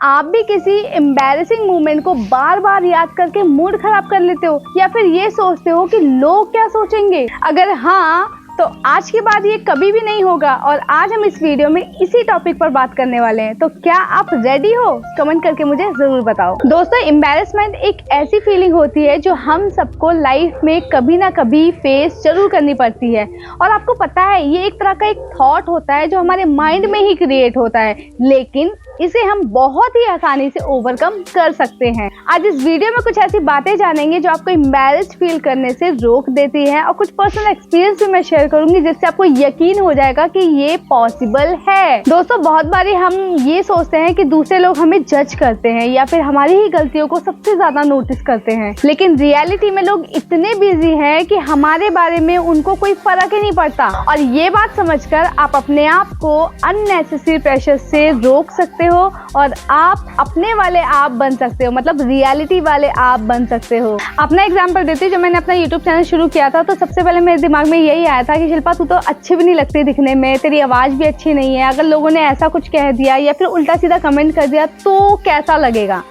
आप भी किसी एम्बैरेसिंग मोमेंट को बार बार याद करके मूड खराब कर लेते हो या फिर ये सोचते हो कि लोग क्या सोचेंगे? अगर हाँ, तो आज के बाद ये कभी भी नहीं होगा और आज हम इस वीडियो में इसी टॉपिक पर बात करने वाले हैं। तो क्या आप रेडी हो? कमेंट करके मुझे जरूर बताओ। दोस्तों, एम्बैरेसमेंट एक ऐसी फीलिंग होती है जो हम सबको लाइफ में कभी ना कभी फेस जरूर करनी पड़ती है। और आपको पता है, ये एक तरह का एक थॉट होता है जो हमारे माइंड में ही क्रिएट होता है, लेकिन इसे हम बहुत ही आसानी से ओवरकम कर सकते हैं। आज इस वीडियो में कुछ ऐसी बातें जानेंगे जो आपको एम्बैरेस्ड फील करने से रोक देती है, और कुछ पर्सनल एक्सपीरियंस भी मैं शेयर करूंगी जिससे आपको यकीन हो जाएगा कि ये पॉसिबल है। दोस्तों, बहुत बारी हम ये सोचते हैं कि दूसरे लोग हमें जज करते हैं या फिर हमारी ही गलतियों को सबसे ज्यादा नोटिस करते हैं, लेकिन रियलिटी में लोग इतने बिजी हैं कि हमारे बारे में उनको कोई फर्क ही नहीं पड़ता। और ये बात समझकर आप अपने आप को अननेसेसरी प्रेशर से रोक सकते हो और आप अपने वाले आप बन सकते हो, मतलब रियलिटी वाले आप बन सकते हो। अपना एग्जांपल देती हूँ। जब मैंने अपना यूट्यूब चैनल शुरू किया था तो सबसे पहले मेरे दिमाग में यही आया था कि शिल्पा, तू तो अच्छी भी नहीं लगती दिखने में, तेरी आवाज़ भी अच्छी नहीं है, अगर लोगों ने ऐसा कुछ कह दिया या फिर उल्टा सीधा कमेंट कर दिया तो कैसा लगेगा।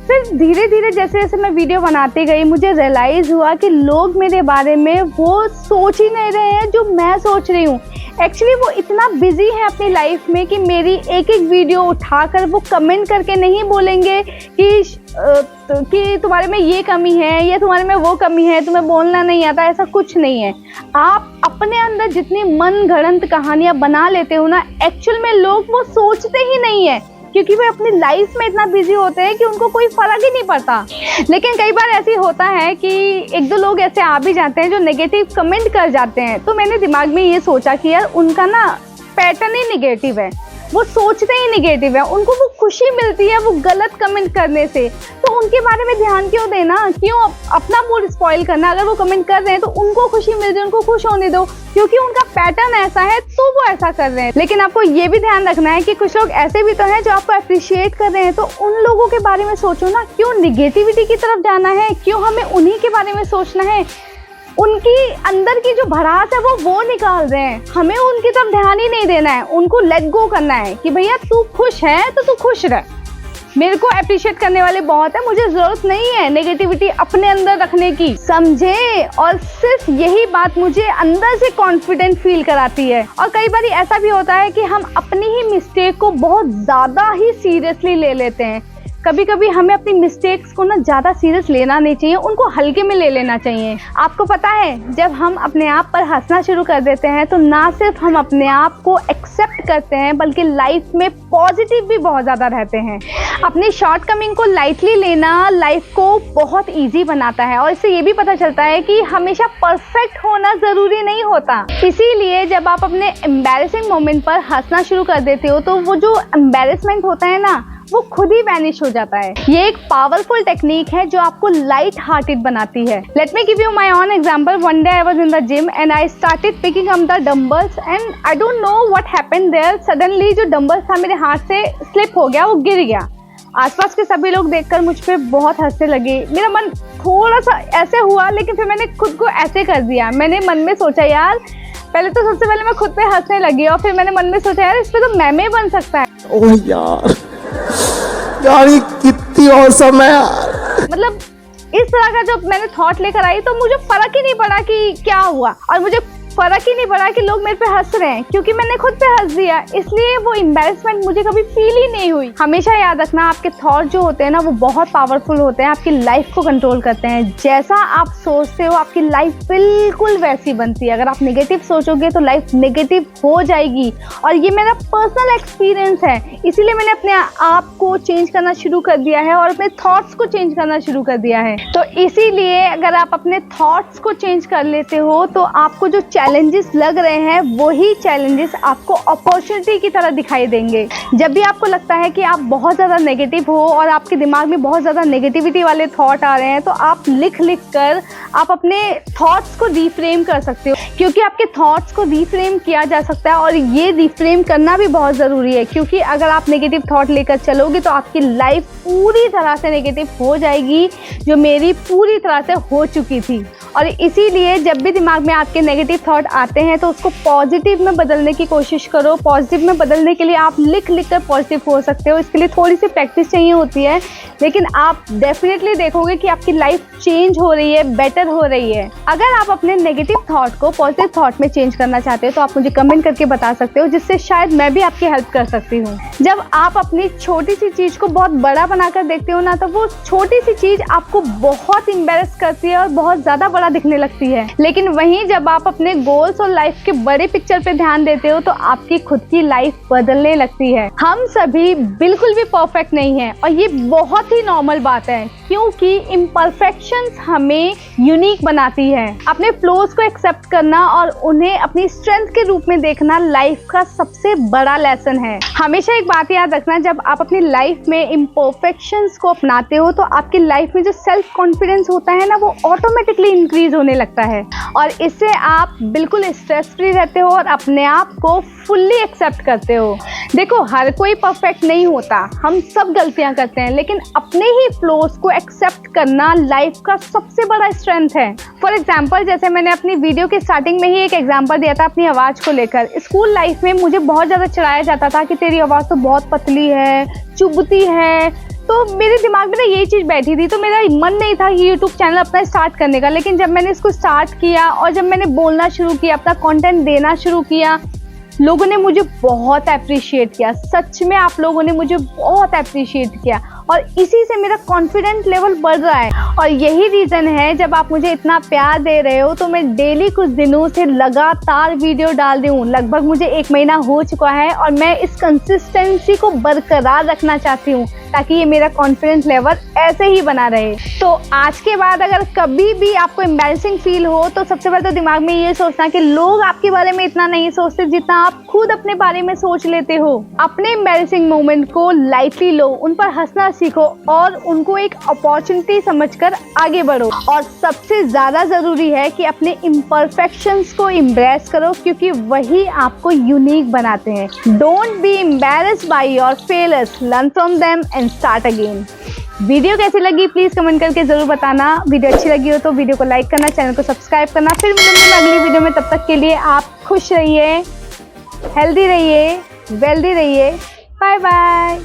फिर धीरे धीरे जैसे जैसे मैं वीडियो बनाती गई, मुझे रियलाइज़ हुआ कि लोग मेरे बारे में वो सोच ही नहीं रहे हैं जो मैं सोच रही हूँ। एक्चुअली वो इतना बिजी है अपनी लाइफ में कि मेरी एक एक वीडियो उठाकर वो कमेंट करके नहीं बोलेंगे कि तुम्हारे में ये कमी है या तुम्हारे में वो कमी है, तुम्हें बोलना नहीं आता। ऐसा कुछ नहीं है। आप अपने अंदर जितनी मन गढ़ंत कहानियाँ बना लेते हो ना, एक्चुअल में लोग वो सोचते ही नहीं है, क्योंकि वे अपनी लाइफ में इतना बिजी होते हैं कि उनको कोई फर्क ही नहीं पड़ता। लेकिन कई बार ऐसी होता है कि एक दो लोग ऐसे आ भी जाते हैं जो नेगेटिव कमेंट कर जाते हैं, तो मैंने दिमाग में ये सोचा कि यार उनका ना पैटर्न ही नेगेटिव है, वो सोचते ही नेगेटिव है, उनको वो खुशी मिलती है वो गलत कमेंट करने से, तो उनके बारे में ध्यान क्यों देना, क्यों अपना मूड स्पॉइल करना। अगर वो कमेंट कर रहे हैं तो उनको खुशी मिल रही है, उनको खुश होने दो, क्योंकि उनका पैटर्न ऐसा है तो वो ऐसा कर रहे हैं। लेकिन आपको ये भी ध्यान रखना है कि कुछ लोग ऐसे भी तो हैं जो आपको अप्रिशिएट कर रहे हैं, तो उन लोगों के बारे में सोचो ना। क्यों निगेटिविटी की तरफ जाना है? क्यों हमें उन्हीं के बारे में सोचना है? उनकी अंदर की जो भड़ास है वो निकाल रहे हैं, हमें उनकी तरफ ध्यान ही नहीं देना है, उनको लेट गो करना है कि भैया तू खुश है तो तू खुश रह। मेरे को अप्रिशिएट करने वाले बहुत है, मुझे जरूरत नहीं है नेगेटिविटी अपने अंदर रखने की, समझे। और सिर्फ यही बात मुझे अंदर से कॉन्फिडेंट फील कराती है। और कई बार ऐसा भी होता है कि हम अपनी ही मिस्टेक को बहुत ज्यादा ही सीरियसली ले लेते हैं। कभी कभी हमें अपनी मिस्टेक्स को ना ज़्यादा सीरियस लेना नहीं चाहिए, उनको हल्के में ले लेना चाहिए। आपको पता है, जब हम अपने आप पर हंसना शुरू कर देते हैं तो ना सिर्फ हम अपने आप को एक्सेप्ट करते हैं बल्कि लाइफ में पॉजिटिव भी बहुत ज़्यादा रहते हैं। अपनी शॉर्टकमिंग को लाइटली लेना लाइफ को बहुत ईजी बनाता है, और इससे ये भी पता चलता है कि हमेशा परफेक्ट होना ज़रूरी नहीं होता। इसीलिए जब आप अपने एम्बैरेसिंग मोमेंट पर हंसना शुरू कर देते हो तो वो जो एम्बैरेसमेंट होता है ना, वो खुद ही वैनिश हो जाता है। ये एक पावरफुल टेक्निक है जो आपको लाइट हार्टेड बनाती है। Let me give you my own example. One day I was in the gym and I started picking up the dumbbells and I don't know what happened there. Suddenly जो dumbbells था मेरे हाथ से slip हो गया, वो गिर गया। आसपास के सभी लोग देखकर मुझ पे बहुत हंसने लगे। मेरा मन थोड़ा सा ऐसे हुआ, लेकिन फिर मैंने खुद को ऐसे कर दिया। मैंने मन में सोचा, यार पहले तो सबसे पहले मैं खुद पे हंसने लगी, और फिर मैंने मन में सोचा, यार इस पे तो मैम ही बन सकता है। ओह यार ये कितनी औसम है यार। मतलब इस तरह का जब मैंने थॉट लेकर आई तो मुझे फर्क ही नहीं पड़ा कि क्या हुआ, और मुझे फर्क ही नहीं पड़ा कि लोग मेरे पे हंस रहे हैं, क्योंकि मैंने खुद पे हंस दिया। इसलिए वो एम्बैरेसमेंट मुझे कभी फील ही नहीं हुई। हमेशा याद रखना, आपके थॉट जो होते हैं ना, वो बहुत पावरफुल होते हैं, आपकी लाइफ को कंट्रोल करते हैं। जैसा आप सोचते हो आपकी लाइफ बिल्कुल वैसी बनती है। अगर आप नेगेटिव सोचोगे तो लाइफ नेगेटिव हो जाएगी, और ये मेरा पर्सनल एक्सपीरियंस है। इसीलिए मैंने अपने आप को चेंज करना शुरू कर दिया है और अपने थॉट्स को चेंज करना शुरू कर दिया है। तो इसीलिए अगर आप अपने थॉट्स को चेंज कर लेते हो तो आपको जो चैलेंजेस लग रहे हैं वही चैलेंजेस आपको अपॉर्चुनिटी की तरह दिखाई देंगे। जब भी आपको लगता है कि आप बहुत ज़्यादा नेगेटिव हो और आपके दिमाग में बहुत ज़्यादा नेगेटिविटी वाले थॉट आ रहे हैं, तो आप लिख कर आप अपने थॉट्स को रीफ्रेम कर सकते हो, क्योंकि आपके थॉट्स को रीफ्रेम किया जा सकता है। और ये रीफ्रेम करना भी बहुत ज़रूरी है, क्योंकि अगर आप नेगेटिव थॉट लेकर चलोगे तो आपकी लाइफ पूरी तरह से नेगेटिव हो जाएगी, जो मेरी पूरी तरह से हो चुकी थी। और इसीलिए जब भी दिमाग में आपके नेगेटिव थॉट आते हैं तो उसको पॉजिटिव में बदलने की कोशिश करो। पॉजिटिव में बदलने के लिए आप लिख कर पॉजिटिव हो सकते हो। इसके लिए थोड़ी सी प्रैक्टिस चाहिए होती है, लेकिन आप डेफिनेटली देखोगे कि आपकी लाइफ चेंज हो रही है, बेटर हो रही है। अगर आप अपने नेगेटिव थॉट को पॉजिटिव थॉट में चेंज करना चाहते हो तो आप मुझे कमेंट करके बता सकते हो, जिससे शायद मैं भी आपकी हेल्प कर सकती हूँ। जब आप अपनी छोटी सी चीज को बहुत बड़ा बनाकर देखते हो ना, तो वो छोटी सी चीज आपको बहुत एम्बैरेस करती है और बहुत ज्यादा बड़ा दिखने लगती है। लेकिन वहीं जब आप अपने गोल्स और लाइफ के बड़े पिक्चर पे ध्यान देते हो तो आपकी खुद की लाइफ बदलने लगती है। हम सभी बिल्कुल भी परफेक्ट नहीं है और ये बहुत ही नॉर्मल बात है, क्योंकि इम्परफेक्शंस हमें यूनिक बनाती है। अपने फ्लॉज को एक्सेप्ट करना और उन्हें अपनी स्ट्रेंथ के रूप में देखना लाइफ का सबसे बड़ा लेसन है। हमेशा एक बात याद रखना, जब आप अपनी लाइफ में इम्परफेक्शंस को अपनाते हो तो आपकी लाइफ में जो सेल्फ कॉन्फिडेंस होता है ना, वो ऑटोमेटिकली इंक्रीज होने लगता है और इससे आप बिल्कुल स्ट्रेस फ्री रहते हो और अपने आप को फुल्ली एक्सेप्ट करते हो। देखो, हर कोई परफेक्ट नहीं होता, हम सब गलतियां करते हैं, लेकिन अपने ही फ्लॉज को एक्सेप्ट करना लाइफ का सबसे बड़ा स्ट्रेंथ है। फॉर एग्जाम्पल, जैसे मैंने अपनी वीडियो के स्टार्टिंग में ही एक एग्जाम्पल दिया था अपनी आवाज़ को लेकर। स्कूल लाइफ में मुझे बहुत ज़्यादा चिढ़ाया जाता था कि तेरी आवाज़ तो बहुत पतली है, चुभती है। तो मेरे दिमाग में ना यही चीज़ बैठी थी, तो मेरा मन नहीं था कि यूट्यूब चैनल अपना स्टार्ट करने का। लेकिन जब मैंने इसको स्टार्ट किया और जब मैंने बोलना शुरू किया, अपना कंटेंट देना शुरू किया, लोगों ने मुझे बहुत अप्रिशिएट किया। सच में आप लोगों ने मुझे बहुत अप्रिशिएट किया और इसी से मेरा कॉन्फिडेंस लेवल बढ़ रहा है। और यही रीज़न है, जब आप मुझे इतना प्यार दे रहे हो तो मैं डेली कुछ दिनों से लगातार वीडियो डाल रही हूँ। लगभग मुझे 1 महीना हो चुका है और मैं इस कंसिस्टेंसी को बरकरार रखना चाहती हूँ ताकि ये मेरा कॉन्फिडेंस लेवल ऐसे ही बना रहे। तो आज के बाद अगर कभी भी आपको एम्बैरेसिंग फील हो तो सबसे पहले तो दिमाग में ये सोचना कि लोग आपके बारे में इतना नहीं सोचते जितना आप खुद अपने बारे में सोच लेते हो। अपने एम्बैरेसिंग मोमेंट को लाइटली लो, उन पर हंसना सीखो और उनको एक अपॉर्चुनिटी समझकर आगे बढ़ो। और सबसे ज़्यादा ज़रूरी है कि अपने इम्परफेक्शंस को एम्ब्रेस करो, क्योंकि वही आपको यूनिक बनाते हैं। Don't be embarrassed by your failures, learn from them and start again. Video कैसी लगी प्लीज़ कमेंट करके ज़रूर बताना। वीडियो अच्छी लगी हो तो वीडियो को लाइक करना, चैनल को सब्सक्राइब करना। फिर मिलेंगे अगली वीडियो में, तब तक के लिए आप खुश रहिए, हेल्दी रहिए, वेल्दी रहिए। Bye bye.